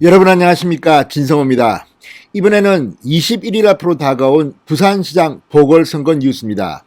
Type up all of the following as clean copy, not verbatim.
여러분 안녕하십니까, 진성호입니다. 이번에는 21일 앞으로 다가온 부산시장 보궐선거 뉴스입니다.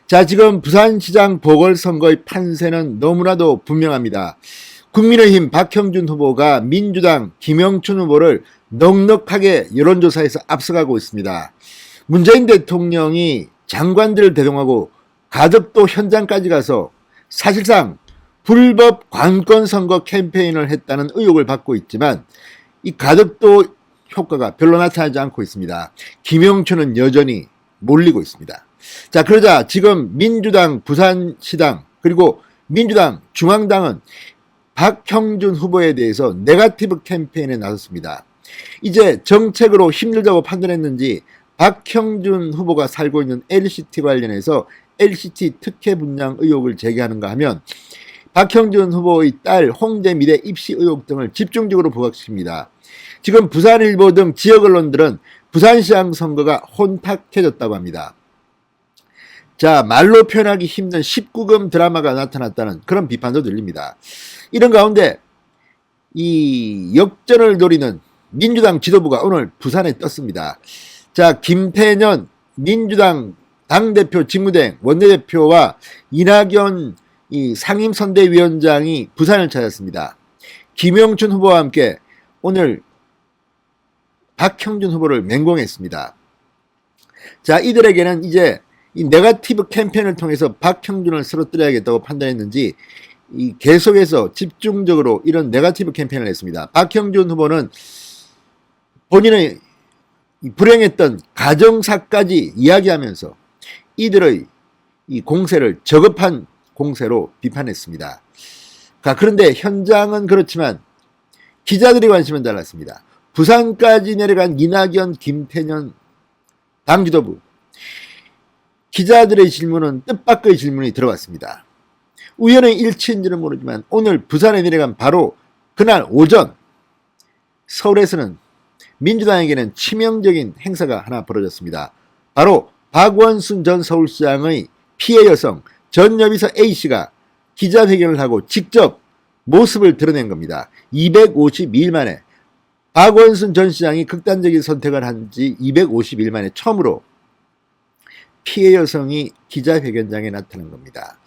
자, 지금 부산시장 보궐선거의 판세는 너무나도 분명합니다. 국민의힘 박형준 후보가 민주당 김영춘 후보를 넉넉하게 여론조사에서 앞서가고 있습니다. 문재인 대통령이 장관들을 대동하고 가덕도 현장까지 가서 사실상 불법 관권선거 캠페인을 했다는 의혹을 받고 있지만 이 가덕도 효과가 별로 나타나지 않고 있습니다. 김영춘은 여전히 몰리고 있습니다. 자, 그러자 지금 민주당 부산시당 그리고 민주당 중앙당은 박형준 후보에 대해서 네거티브 캠페인에 나섰습니다. 이제 정책으로 힘들다고 판단했는지 박형준 후보가 살고 있는 LCT 관련해서 LCT 특혜 분양 의혹을 제기하는가 하면 박형준 후보의 딸 홍대미대 입시 의혹 등을 집중적으로 부각시킵니다. 지금 부산일보 등 지역 언론들은 부산시장 선거가 혼탁해졌다고 합니다. 자, 말로 표현하기 힘든 19금 드라마가 나타났다는 그런 비판도 들립니다. 이런 가운데 이 역전을 노리는 민주당 지도부가 오늘 부산에 떴습니다. 자, 김태년 민주당 당대표 직무대행 원내대표와 이낙연 상임선대위원장이 부산을 찾았습니다. 김영춘 후보와 함께 오늘 박형준 후보를 맹공했습니다. 자, 이들에게는 이제 이 네거티브 캠페인을 통해서 박형준을 쓰러뜨려야겠다고 판단했는지 계속해서 집중적으로 이런 네거티브 캠페인을 했습니다. 박형준 후보는 본인의 불행했던 가정사까지 이야기하면서 이들의 이 공세를 저급한 공세로 비판했습니다. 그런데 현장은 그렇지만 기자들의 관심은 달랐습니다. 부산까지 내려간 이낙연, 김태년 당지도부 기자들의 질문은 뜻밖의 질문이 들어왔습니다. 우연의 일치인지는 모르지만 오늘 부산에 내려간 바로 그날 오전 서울에서는 민주당에게는 치명적인 행사가 하나 벌어졌습니다. 바로 박원순 전 서울시장의 피해 여성 전여비서 A씨가 기자회견을 하고 직접 모습을 드러낸 겁니다. 252일 만에 박원순 전 시장이 극단적인 선택을 한 지 252일 만에 처음으로 피해 여성이 기자회견장에 나타난 겁니다.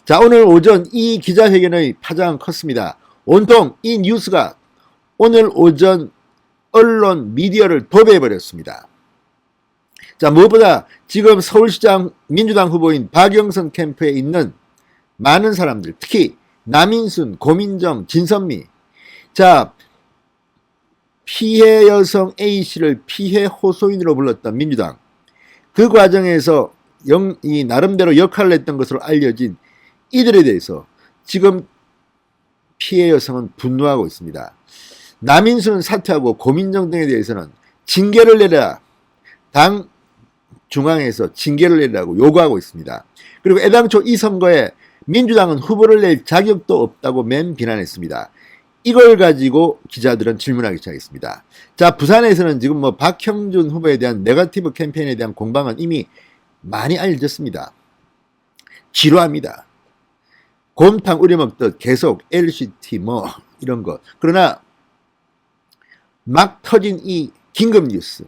자, 오늘 오전 이 기자회견의 파장은 컸습니다. 온통 이 뉴스가 오늘 오전 언론 미디어를 도배해버렸습니다. 자, 무엇보다 지금 서울시장 민주당 후보인 박영선 캠프에 있는 많은 사람들, 특히 남인순, 고민정, 진선미, 자, 피해 여성 A씨를 피해 호소인으로 불렀던 민주당, 그 과정에서 이 나름대로 역할을 했던 것으로 알려진 이들에 대해서 지금 피해 여성은 분노하고 있습니다. 남인순은 사퇴하고 고민정 등에 대해서는 징계를 내라, 당 중앙에서 징계를 내라고 요구하고 있습니다. 그리고 애당초 이 선거에 민주당은 후보를 낼 자격도 없다고 맨 비난했습니다. 이걸 가지고 기자들은 질문하기 시작했습니다. 자, 부산에서는 지금 박형준 후보에 대한 네거티브 캠페인에 대한 공방은 이미 많이 알려졌습니다. 지루합니다. 곰탕 우려먹듯 계속 LCT 이런 거. 그러나 막 터진 이 긴급 뉴스,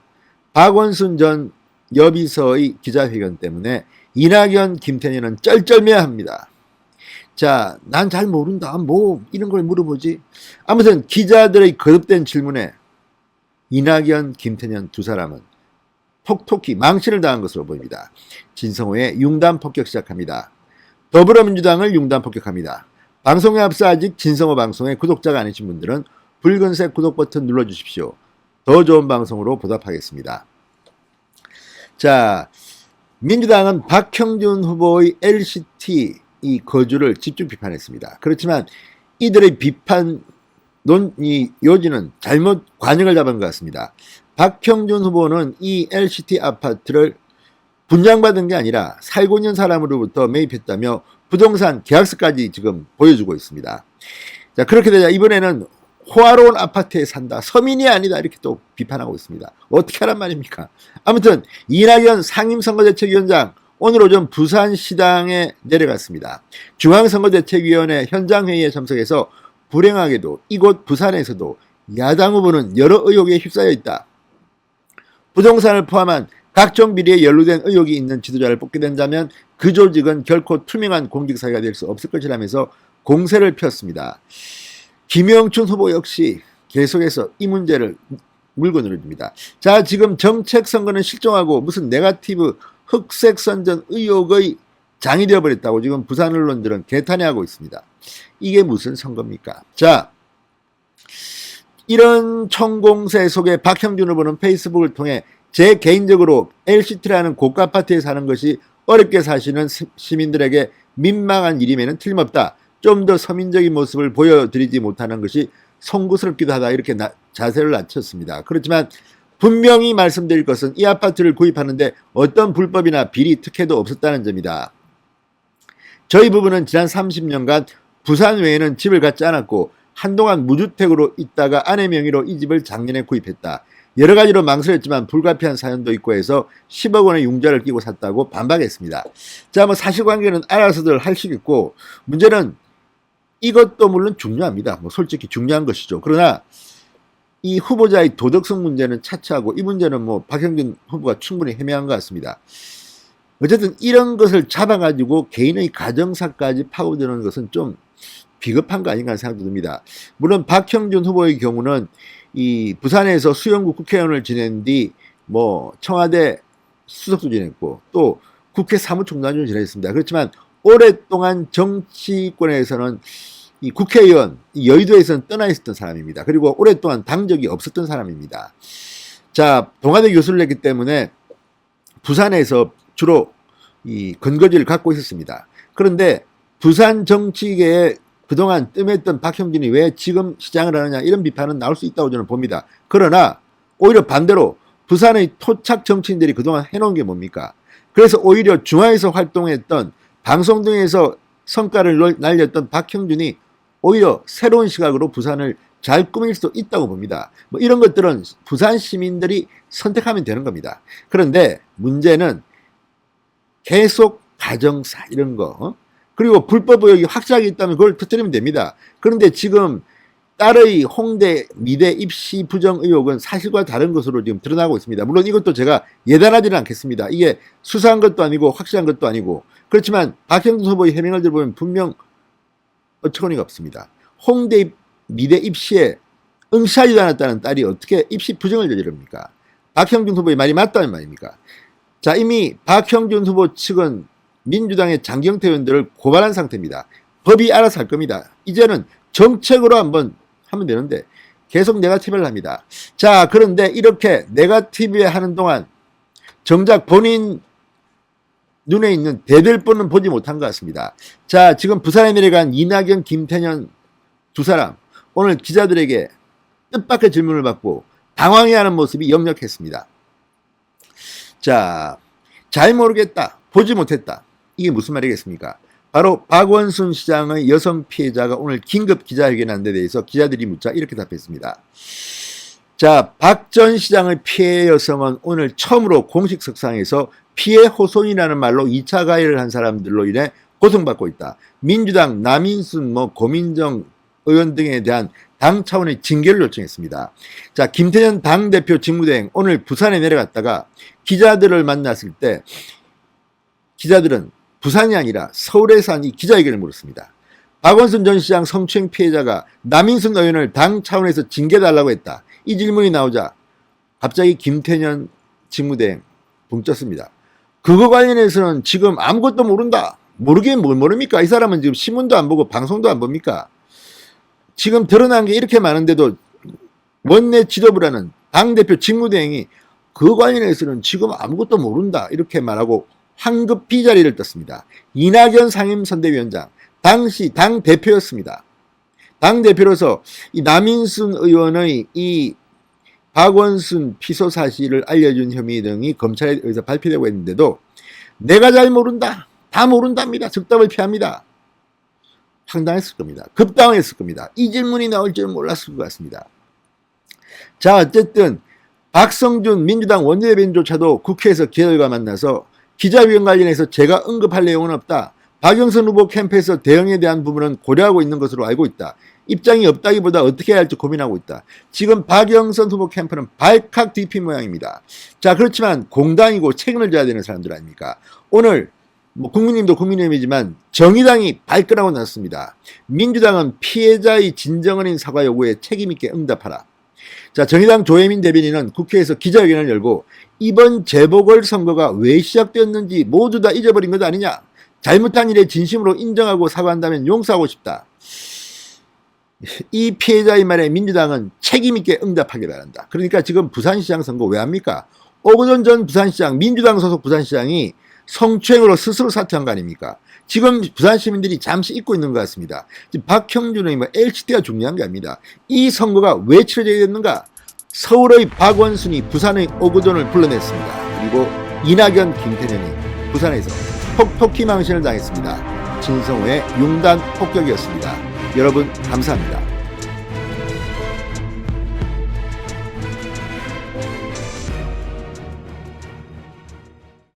박원순 전 여비서의 기자회견 때문에 이낙연, 김태년은 쩔쩔매합니다. 자, 난 잘 모른다. 이런 걸 물어보지. 아무튼 기자들의 거듭된 질문에 이낙연, 김태년 두 사람은 톡톡히 망신을 당한 것으로 보입니다. 진성호의 융단 폭격 시작합니다. 더불어민주당을 융단 폭격합니다. 방송에 앞서 아직 진성호 방송의 구독자가 아니신 분들은 붉은색 구독 버튼 눌러주십시오. 더 좋은 방송으로 보답하겠습니다. 자, 민주당은 박형준 후보의 LCT 이 거주를 집중 비판했습니다. 그렇지만 이들의 비판 요지는 잘못 관역을 잡은 것 같습니다. 박형준 후보는 이 LCT 아파트를 분양받은 게 아니라 살고 있는 사람으로부터 매입했다며 부동산 계약서까지 지금 보여주고 있습니다. 자, 그렇게 되자 이번에는 호화로운 아파트에 산다, 서민이 아니다, 이렇게 또 비판하고 있습니다. 어떻게 하란 말입니까? 아무튼 이낙연 상임선거대책위원장 오늘 오전 부산시당에 내려갔습니다. 중앙선거대책위원회 현장회의에 참석해서 불행하게도 이곳 부산에서도 야당 후보는 여러 의혹에 휩싸여 있다. 부동산을 포함한 각종 비리에 연루된 의혹이 있는 지도자를 뽑게 된다면 그 조직은 결코 투명한 공직사회가 될 수 없을 것이라면서 공세를 폈습니다. 김영춘 후보 역시 계속해서 이 문제를 물고 늘어집니다. 자, 지금 정책 선거는 실종하고 무슨 네거티브 흑색 선전 의혹의 장이 되어버렸다고 지금 부산 언론들은 개탄해하고 있습니다. 이게 무슨 선거입니까? 자, 이런 총공세 속에 박형준 후보는 페이스북을 통해 제 개인적으로 LCT라는 고가 아파트에 사는 것이 어렵게 사시는 시민들에게 민망한 일임에는 틀림없다. 좀 더 서민적인 모습을 보여드리지 못하는 것이 송구스럽기도 하다. 이렇게 자세를 낮췄습니다. 그렇지만 분명히 말씀드릴 것은 이 아파트를 구입하는데 어떤 불법이나 비리 특혜도 없었다는 점이다. 저희 부부는 지난 30년간 부산 외에는 집을 갖지 않았고 한동안 무주택으로 있다가 아내 명의로 이 집을 작년에 구입했다. 여러 가지로 망설였지만 불가피한 사연도 있고 해서 10억 원의 융자를 끼고 샀다고 반박했습니다. 자, 뭐 사실관계는 알아서들 하시겠고 문제는 이것도 물론 중요합니다. 뭐 솔직히 중요한 것이죠. 그러나 이 후보자의 도덕성 문제는 차치하고 이 문제는 뭐 박형준 후보가 충분히 해명한 것 같습니다. 어쨌든 이런 것을 잡아가지고 개인의 가정사까지 파고드는 것은 좀 비겁한 거 아닌가 생각도 듭니다. 물론 박형준 후보의 경우는 이 부산에서 수영구 국회의원을 지낸 뒤 뭐 청와대 수석도 지냈고 또 국회 사무총장을 지냈습니다. 그렇지만 오랫동안 정치권에서는 이 국회의원, 이 여의도에서는 떠나 있었던 사람입니다. 그리고 오랫동안 당적이 없었던 사람입니다. 자, 동아대 교수를 했기 때문에 부산에서 주로 이 근거지를 갖고 있었습니다. 그런데 부산 정치계에 그동안 뜸했던 박형준이 왜 지금 시장을 하느냐 이런 비판은 나올 수 있다고 저는 봅니다. 그러나 오히려 반대로 부산의 토착 정치인들이 그동안 해놓은 게 뭡니까? 그래서 오히려 중앙에서 활동했던 방송 등에서 성과를 날렸던 박형준이 오히려 새로운 시각으로 부산을 잘 꾸밀 수 있다고 봅니다. 뭐 이런 것들은 부산 시민들이 선택하면 되는 겁니다. 그런데 문제는 계속 가정사 이런 거 그리고 불법 의혹이 확실하게 있다면 그걸 터뜨리면 됩니다. 그런데 지금 딸의 홍대 미대 입시 부정 의혹은 사실과 다른 것으로 지금 드러나고 있습니다. 물론 이것도 제가 예단하지는 않겠습니다. 이게 수사한 것도 아니고 확실한 것도 아니고 그렇지만 박형준 후보의 해명을 들어보면 분명 어처구니가 없습니다. 홍대 미대 입시에 응시하지도 않았다는 딸이 어떻게 입시 부정을 저지릅니까? 박형준 후보의 말이 맞다는 말입니까? 자, 이미 박형준 후보 측은 민주당의 장경태 의원들을 고발한 상태입니다. 법이 알아서 할 겁니다. 이제는 정책으로 한번 하면 되는데 계속 네거티브를 합니다. 자, 그런데 이렇게 네거티브에 하는 동안 정작 본인 눈에 있는 대들보는 보지 못한 것 같습니다. 자, 지금 부산에 내려간 이낙연, 김태년 두 사람 오늘 기자들에게 뜻밖의 질문을 받고 당황해하는 모습이 역력했습니다. 자, 잘 모르겠다, 보지 못했다. 이게 무슨 말이겠습니까? 바로 박원순 시장의 여성 피해자가 오늘 긴급 기자회견한 데 대해서 기자들이 묻자 이렇게 답했습니다. 자, 박 전 시장의 피해 여성은 오늘 처음으로 공식 석상에서 피해 호손이라는 말로 2차 가해를 한 사람들로 인해 고통받고 있다. 민주당 남인순, 고민정 의원 등에 대한 당 차원의 징계를 요청했습니다. 자, 김태년 당대표 직무대행 오늘 부산에 내려갔다가 기자들을 만났을 때 기자들은 부산이 아니라 서울에서 한 이 기자회견을 물었습니다. 박원순 전 시장 성추행 피해자가 남인순 의원을 당 차원에서 징계달라고 했다. 이 질문이 나오자 갑자기 김태년 직무대행 붕 떴습니다. 그거 관련해서는 지금 아무것도 모른다. 모르긴 뭘 모릅니까? 이 사람은 지금 신문도 안 보고 방송도 안 봅니까? 지금 드러난 게 이렇게 많은데도 원내 지도부라는 당대표 직무대행이 그 관련해서는 지금 아무것도 모른다. 이렇게 말하고 황급히 자리를 떴습니다. 이낙연 상임선대위원장, 당시 당대표였습니다. 당대표로서 이 남인순 의원의 이 박원순 피소 사실을 알려준 혐의 등이 검찰에 의해서 발표되고 있는데도 내가 잘 모른다, 다 모른답니다. 즉답을 피합니다. 황당했을 겁니다. 급당했을 겁니다. 이 질문이 나올 줄은 몰랐을 것 같습니다. 자, 어쨌든 박성준 민주당 원내대변인조차도 국회에서 기자들과 만나서 기자회견 관련해서 제가 언급할 내용은 없다. 박영선 후보 캠프에서 대응에 대한 부분은 고려하고 있는 것으로 알고 있다. 입장이 없다기보다 어떻게 해야 할지 고민하고 있다. 지금 박영선 후보 캠프는 발칵 뒤핀 모양입니다. 자, 그렇지만 공당이고 책임을 져야 되는 사람들 아닙니까? 오늘 뭐 국민님도 국민의힘이지만 정의당이 발끈하고 났습니다. 민주당은 피해자의 진정어린 사과 요구에 책임있게 응답하라. 자, 정의당 조혜민 대변인은 국회에서 기자회견을 열고 이번 재보궐선거가 왜 시작되었는지 모두 다 잊어버린 것 아니냐. 잘못한 일에 진심으로 인정하고 사과한다면 용서하고 싶다. 이 피해자의 말에 민주당은 책임있게 응답하기 바란다. 그러니까 지금 부산시장 선거 왜 합니까? 오거돈 전 부산시장, 민주당 소속 부산시장이 성추행으로 스스로 사퇴한 거 아닙니까? 지금 부산 시민들이 잠시 잊고 있는 것 같습니다. 지금 박형준의 LCT가 중요한 게 아닙니다. 이 선거가 왜 치러져야 됐는가? 서울의 박원순이 부산의 오거돈을 불러냈습니다. 그리고 이낙연, 김태년이 부산에서 폭토키 망신을 당했습니다. 진성호의 융단 폭격이었습니다. 여러분 감사합니다.